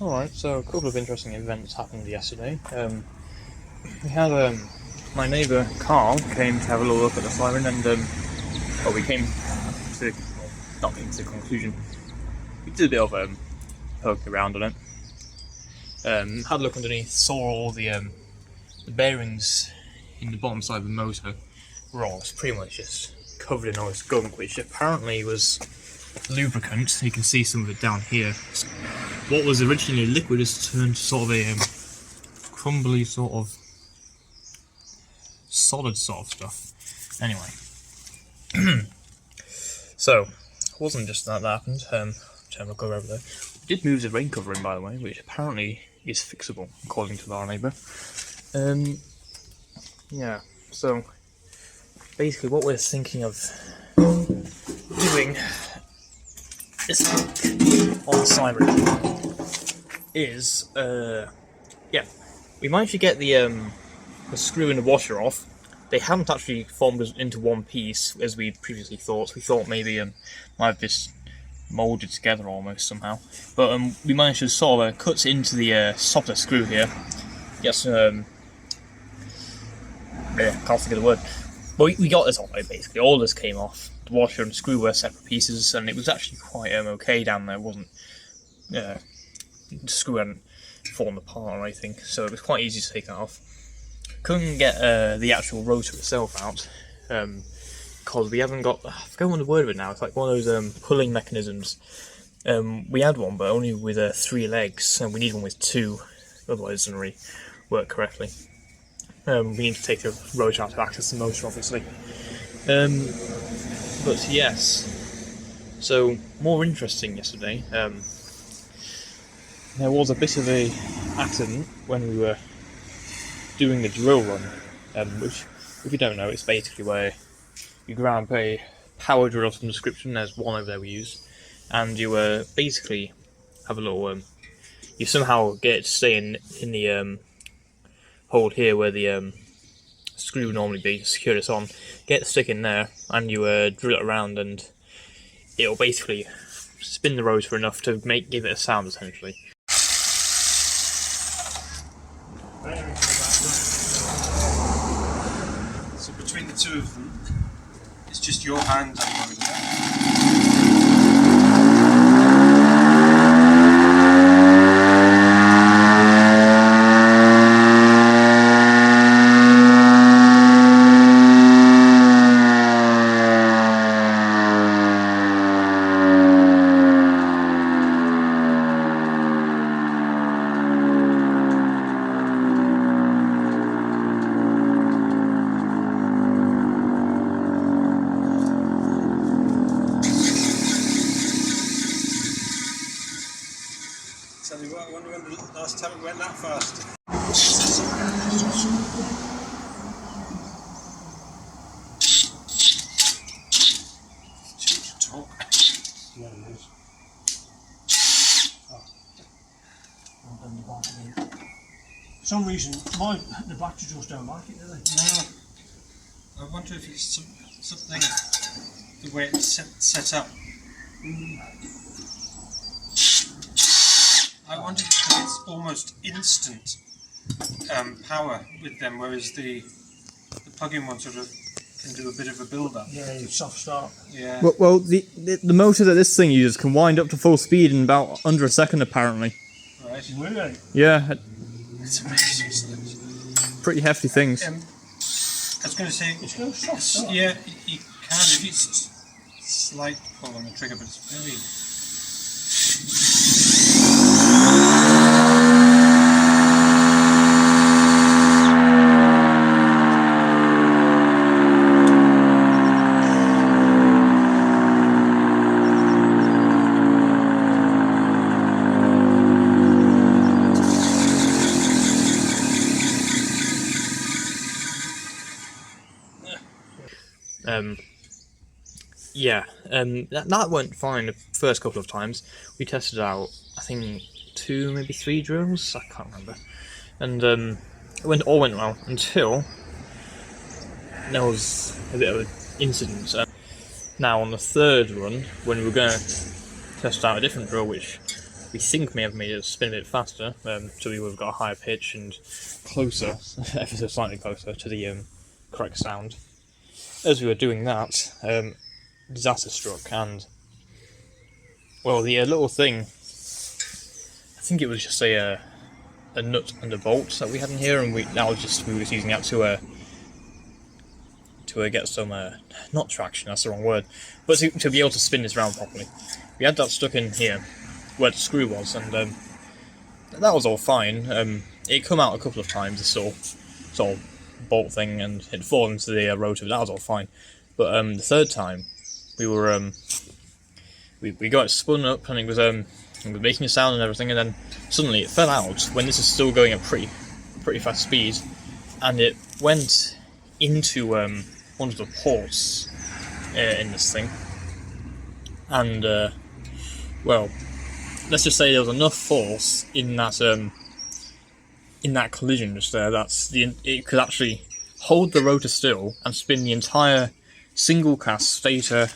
Alright, so a couple of interesting events happened yesterday. We had my neighbour Carl came to have a little look at the Siren, and we came to, not came to the conclusion. We did a bit of poking around on it. Had a look underneath, saw all the bearings in the bottom side of the motor were all pretty much just covered in all this gunk, which apparently was lubricant. You can see some of it down here. What was originally liquid has turned to sort of a crumbly sort of solid sort of stuff. Anyway, so it wasn't just that happened. I'll go over there. We did move the rain covering, by the way, which apparently is fixable according to our neighbour. Yeah, so basically what we're thinking of doing this week on the Siren is, we managed to get the screw and the washer off. They haven't actually formed into one piece as we previously thought. We thought maybe might have just moulded together almost somehow, but we managed to sort of cut into the softer screw here. Get some, can't think of the word. But we got this off, basically. All this came off. The washer and the screw were separate pieces, and it was actually quite okay down there. It wasn't, the screw hadn't fallen apart or anything, so it was quite easy to take that off. Couldn't get the actual rotor itself out, because we haven't got, I forget what the word of it now, it's like one of those pulling mechanisms. We had one, but only with 3 legs, and we need one with 2, otherwise it doesn't really work correctly. We need to take the rotor out to access the motor, obviously. But yes, so more interesting yesterday. There was a bit of a accident when we were doing the drill run, which, if you don't know, it's basically where you grab a power drill of some description. There's one over there we use, and you basically have a little, you somehow get it to stay in the hole here where the screw would normally be to secure this on. Get the stick in there, and you drill it around, and it'll basically spin the rotor enough to give it a sound, essentially. So between the two of them, it's just your hand at the moment. I wonder when the last time it went that fast. Too much talk. Yeah, it is. For some reason, the batteries just don't like it, do they? No. I wonder if it's something the way it's set up. I wonder if it's almost instant power with them, whereas the plug-in one sort of can do a bit of a build-up. Yeah, soft start. Yeah. Well, the motor that this thing uses can wind up to full speed in about under a second, apparently. Right. Really? Yeah. It's amazing. Pretty hefty things. I was going to say, it's no soft start. Yeah, you can if it's slight pull on the trigger, but it's very. That went fine the first couple of times. We tested out, I think, 2, maybe 3 drills, I can't remember. And it all went well until there was a bit of an incident. Now on the third run, when we were going to test out a different drill, which we think may have made it spin a bit faster, so we would have got a higher pitch and closer, ever so slightly closer to the correct sound. As we were doing that, disaster struck, and well, the little thing, I think it was just a nut and a bolt that we had in here, and we were just using that to get some not traction, that's the wrong word, but to be able to spin this round properly. We had that stuck in here where the screw was, and that was all fine. It come out a couple of times, this sort of bolt thing, and it fallen into the rotor, but that was all fine. But the third time we were we got it spun up, and it was making a sound and everything, and then suddenly it fell out when this is still going at pretty fast speed, and it went into one of the ports in this thing, and well, let's just say there was enough force in that collision just there it could actually hold the rotor still and spin the entire single cast stator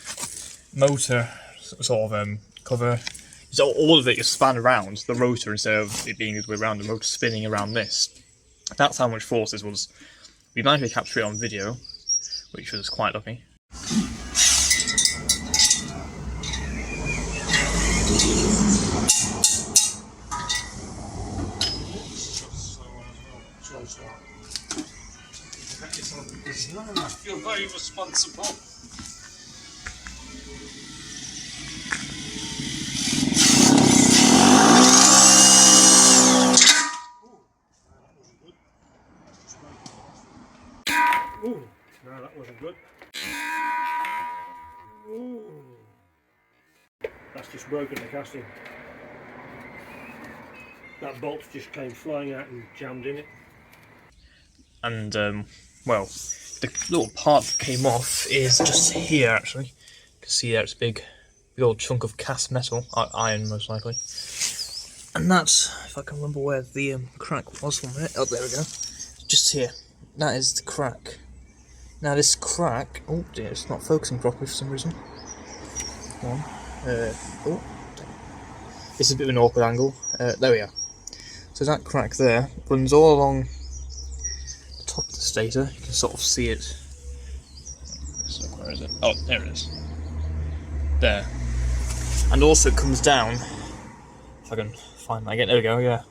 motor sort of cover. So all of it just span around the rotor instead of it being the way around, the rotor spinning around this. That's how much force this was. We managed to capture it on video, which was quite lucky. I feel very responsible. Ooh, no, that wasn't good. Ooh. That's just broken the casting. That bolt just came flying out and jammed in it. And well, the little part that came off is just here actually. You can see there it's a big old chunk of cast metal, iron most likely. And that's, if I can remember where the crack was from it. Oh, there we go. Just here. That is the crack. Now this crack, oh dear, it's not focusing properly for some reason. Come on. Oh, this is a bit of an awkward angle. There we are. So that crack there runs all along the top of the stator. You can sort of see it. So where is it? Oh, there it is. There. And also it comes down, if I can find that again, there we go, yeah.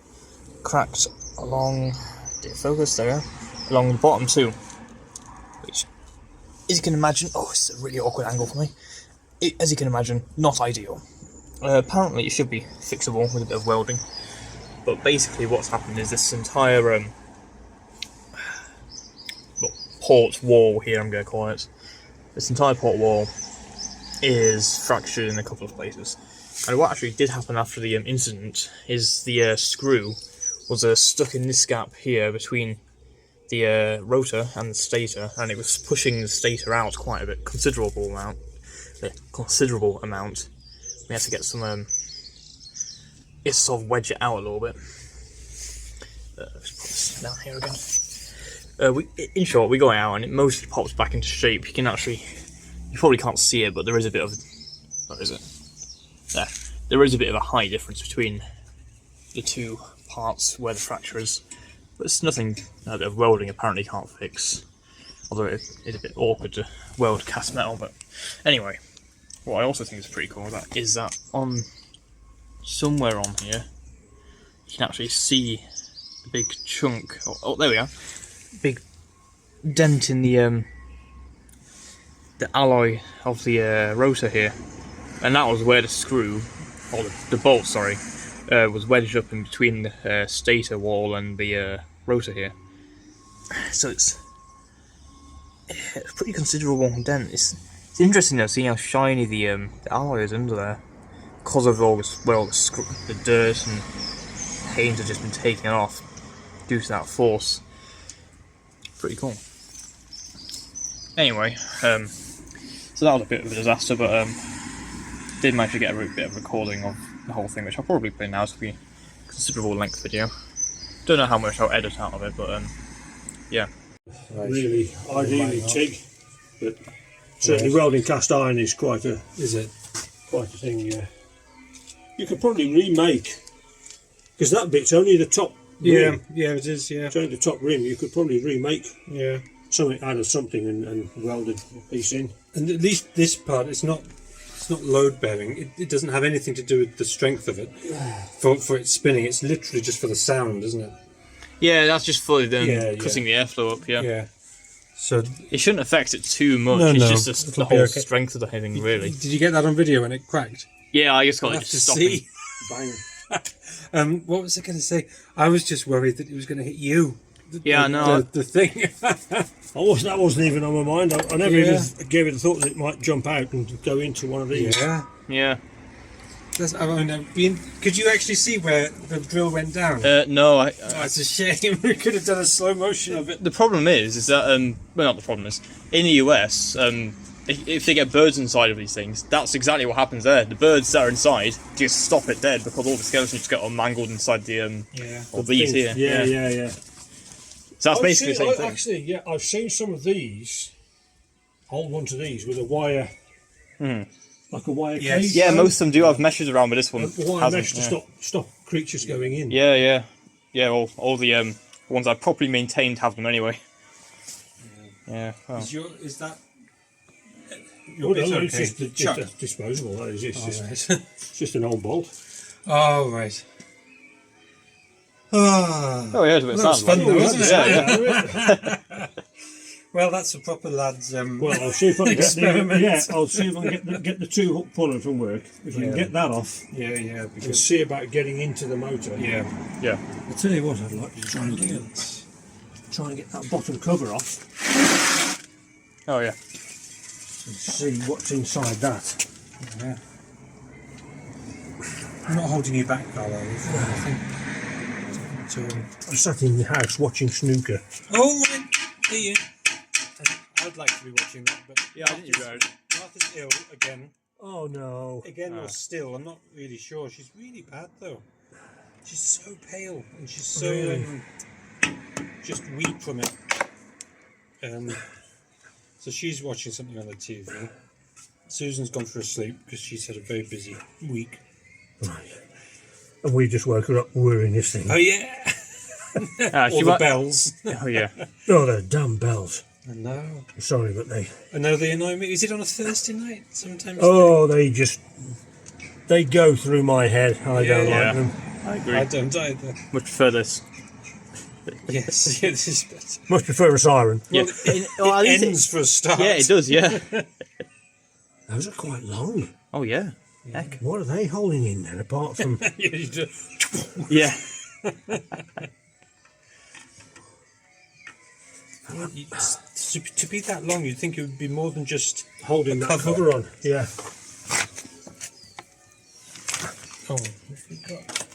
Cracked along, did it focus, there we go, along the bottom too. Which, as you can imagine, oh, it's a really awkward angle for me. As you can imagine, not ideal. Apparently it should be fixable with a bit of welding. But basically what's happened is this entire port wall here, I'm going to call it. This entire port wall is fractured in a couple of places. And what actually did happen after the incident is the screw was stuck in this gap here between the rotor and the stator, and it was pushing the stator out quite a bit, considerable amount. We had to get some it's sort of wedge it out a little bit. Let's put this down here again. In short, we got it out and it mostly pops back into shape. You can actually, you probably can't see it, but there is a bit of, what is it? There. There is a bit of a height difference between the two parts where the fracture is. But it's nothing that a bit of welding apparently can't fix. Although it is a bit awkward to weld cast metal, but anyway. What I also think is pretty cool is that on somewhere on here, you can actually see a big chunk. Oh, there we are. Big dent in the alloy of the rotor here, and that was where the screw, or the bolt, sorry, was wedged up in between the stator wall and the rotor here. So it's a pretty considerable dent. It's interesting though, seeing how shiny the alloy is under there, because of all this, well, the dirt and paint have just been taken off due to that force. Pretty cool. Anyway, so that was a bit of a disaster, but did manage to get a bit of recording of the whole thing, which I'll probably play now. It's be a considerable length video. Don't know how much I'll edit out of it, but yeah. Really, ideally TIG, but certainly welding cast iron is quite a thing. Yeah. You could probably remake, because that bit's only the top rim. Yeah, it is, yeah. It's only the top rim. You could probably remake Yeah. something out of something and welded a piece in. And at least this part, it's not load bearing. It doesn't have anything to do with the strength of it for its spinning. It's literally just for the sound, isn't it? Yeah, that's just for them Yeah, cutting the airflow up. Yeah. So It shouldn't affect it too much. No, it's no, just the it'll be whole okay. strength of the thing, really. did you get that on video when it cracked? Yeah, I just got We'll it have to just stopping. see. Bang. What was I going to say? I was just worried that it was going to hit you. Yeah, no. The thing. That wasn't even on my mind. I never Yeah. even gave it a thought that it might jump out and go into one of these. Yeah. Yeah. Could you actually see where the drill went down? No, Oh, it's a shame. We could have done a slow motion of it. the problem is that well, not the problem is in the US, if they get birds inside of these things, that's exactly what happens there. The birds that are inside just stop it dead because all the skeletons just get all mangled inside the these here. Yeah. So that's basically the same thing. Actually, yeah, I've seen some of these, old ones of these, with a wire, like a wire Yes. cage. Yeah, most of them do have meshes around, but this one A wire hasn't. mesh to stop creatures going in. Yeah. All the ones I properly maintained have them anyway. Yeah. Well. Is that? Well, bit no, okay? it's just disposable. That is, it's just an old bolt. Oh, right. Ah. Oh yeah, it's a bit That was sad. fun like. though, wasn't it? Yeah. Well, that's a proper lad's. Well, I'll see if I can Experiment. I'll see if I can get the two hook puller from work. If I can get that off, Yeah, and because see about getting into the motor. yeah. Yeah. I'll tell you what, I'd like to try and get that bottom cover off Oh yeah. and see what's inside that. Yeah. I'm not holding you back, Carlo. I think. I sat in the house watching snooker. Oh, right. Here. I'd like to be watching that, but Yeah, I didn't know. Martha's ill again. Oh no! Or still. I'm not really sure. She's really bad though. She's so pale and she's so Really? just weak from it. So she's watching something on the TV. Susan's gone for a sleep because she's had a very busy week. Right. And we just woke her up whirring this thing. Oh yeah. Ah, All the bells. Oh yeah. Oh, the damn bells. I know. Sorry, but they. I know they annoy me. Is it on a Thursday night? Sometimes. Oh, they go through my head. I don't Yeah. like them. I agree. I don't either. Much prefer this. Yes, yeah, this is better. Much prefer a siren. Yeah. Well, it ends for a start. Yeah, it does. Yeah. Those are quite long. Oh yeah. Heck. What are they holding in then, apart from? Yeah, you do. Yeah. To be that long, you'd think it would be more than just Holding that cover. cover on. Yeah. Oh, what we got?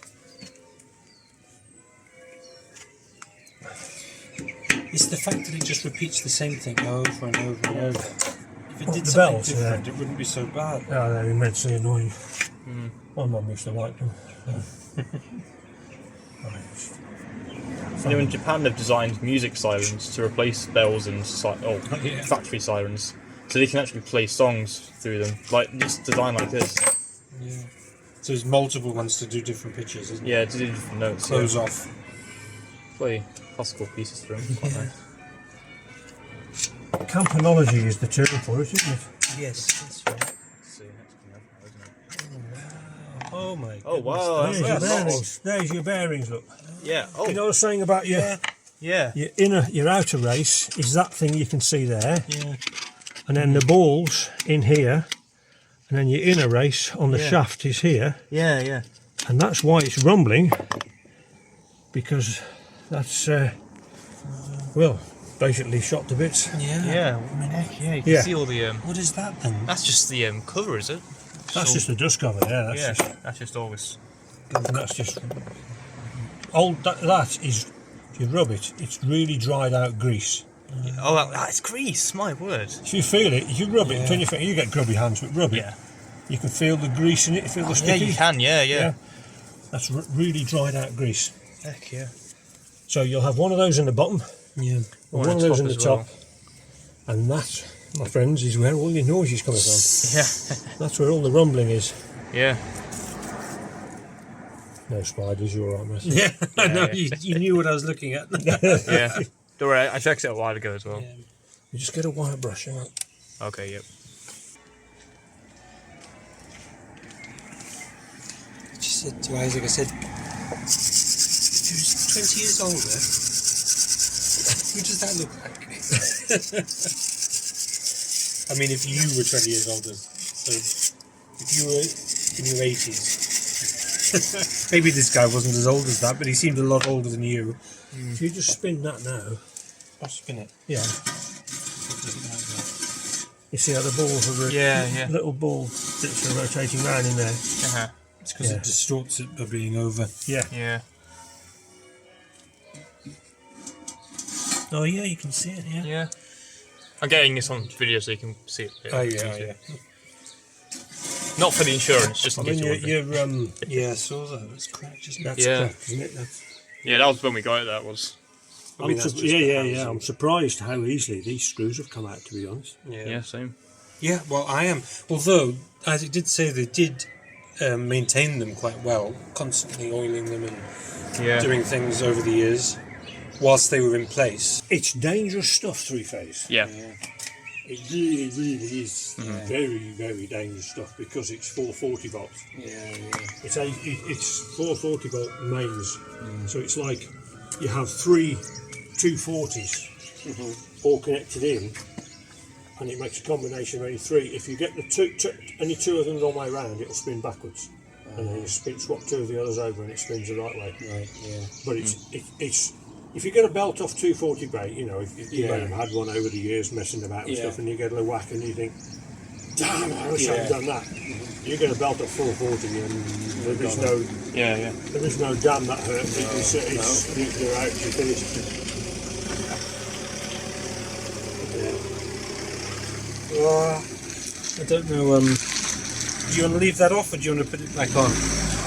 It's the fact that it just repeats the same thing over and over and over. If it What, did the something bells, different, it wouldn't be so bad. Oh, they're immensely annoying. My mum used to like them. You know, in Japan, they've designed music sirens to replace bells and yeah. factory sirens, so they can actually play songs through them, like just designed like this. Yeah. So there's multiple ones to do different pitches, isn't Yeah, to do different notes. Close yeah. off. Play classical pieces through them. Quite nice. Campanology is the term for it, isn't it? Yes, that's right. See, next coming up now, isn't it? Oh my. Oh wow, There's your that's a lot. bearings. There's your bearings. Look. Yeah. Oh. You know what I was saying about your Yeah. your outer race is that thing you can see there, Yeah. and then the balls in here, and then your inner race on the Yeah. shaft is here, Yeah. Yeah. and that's why it's rumbling, because that's well, basically shot to bits. Yeah. Yeah. Heck yeah. You can Yeah. see all the. What is that then? That's just the cover, is it? That's just the dust cover. Yeah, that's just, That's just always. and that's just old. That is, if you rub it, it's really dried out grease. Oh, it's grease. My word. If you feel it, if you rub it between your fingers, you get grubby hands, but rub it. Yeah. You can feel the grease in it. You feel the Yeah, sticky. you can. Yeah. Yeah. That's really dried out grease. Heck yeah. So you'll have one of those in the bottom, Yeah. one of those in the as well. top, and that, my friends, is where all your noise is coming from. Yeah. That's where all the rumbling is. Yeah. No spiders, you're alright, Mez. Yeah, I know. yeah. You knew what I was looking at. Yeah. Don't worry, I checked it a while ago as well. You just get a wire brush, hang on. Okay, yep. I just said to Isaac, I said, if he was 20 years older, who does that look like? I mean, if you were 20 years older, so if you were in your 80s, maybe this guy wasn't as old as that, but he seemed a lot older than you. If you just spin that now, I'll spin it. yeah, It doesn't like that. you see how the balls are Yeah. little ball bits are rotating round in there. Uh-huh. It's because it distorts it by being over. Yeah. Yeah. Oh yeah, you can see it. Yeah. Yeah. I'm getting this on video so you can see it. Oh yeah. Not for the insurance, just I in case mean, you wonder. Yeah, I saw that. It's cracked, isn't it? That's Yeah. cracked, isn't it? That's, Yeah, that was when we got it, that was. I mean, that's just the yeah. housing. I'm surprised how easily these screws have come out. To be honest. Yeah, same. Yeah, well, I am. Although, as it did say, they did maintain them quite well, constantly oiling them and Yeah. doing things over the years whilst they were in place. It's dangerous stuff, three-phase. Yeah. It really, really is very, very dangerous stuff because it's 440 volts. It's 440 volt mains, so it's like you have three 240s all connected in, and it makes a combination of only three. If you get the any two of them the wrong way round, it'll spin backwards, and then you swap two of the others over, and it spins the right way. Right, yeah. But it's if you get a belt off 240 brake, you know, if you may have had one over the years messing about and stuff, and you get a whack and you think, damn, I wish I'd done that. You get a belt off 440 and there is no damn that hurt. You're out, you're finished. I don't know. Do you want to leave that off or do you want to put it back on?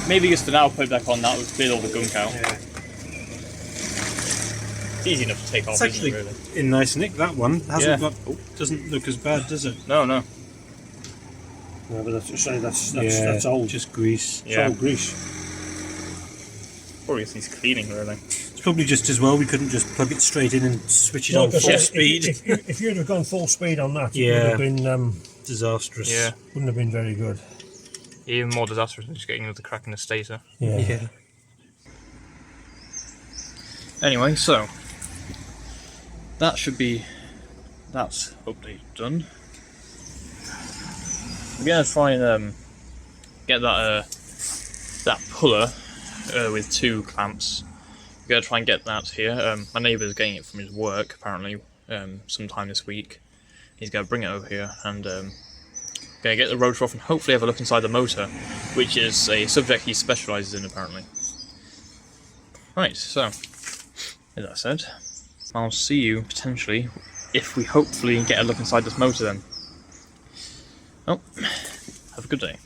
Maybe just for now, put it back on, that would clear all the gunk out. Yeah. It's easy enough to take off, It's actually isn't it, really? in nice nick, that one. Hasn't Yeah. got, doesn't look as bad, does it? No. No, but that's old. Just grease. It's old grease. Probably just needs cleaning, really. It's probably just as well we couldn't just plug it straight in and switch it on full speed. If you'd have gone full speed on that, it would Yeah. have been Disastrous. Yeah. wouldn't have been very good. Even more disastrous than just getting another crack in the stator. Yeah. Anyway, so that's update done. We're gonna try and get that puller with two clamps. We're gonna try and get that here. My neighbour's getting it from his work apparently sometime this week. He's gonna bring it over here and gonna get the rotor off and hopefully have a look inside the motor, which is a subject he specialises in apparently. Right, so with that said, I'll see you potentially if we hopefully get a look inside this motor then. Oh, have a good day.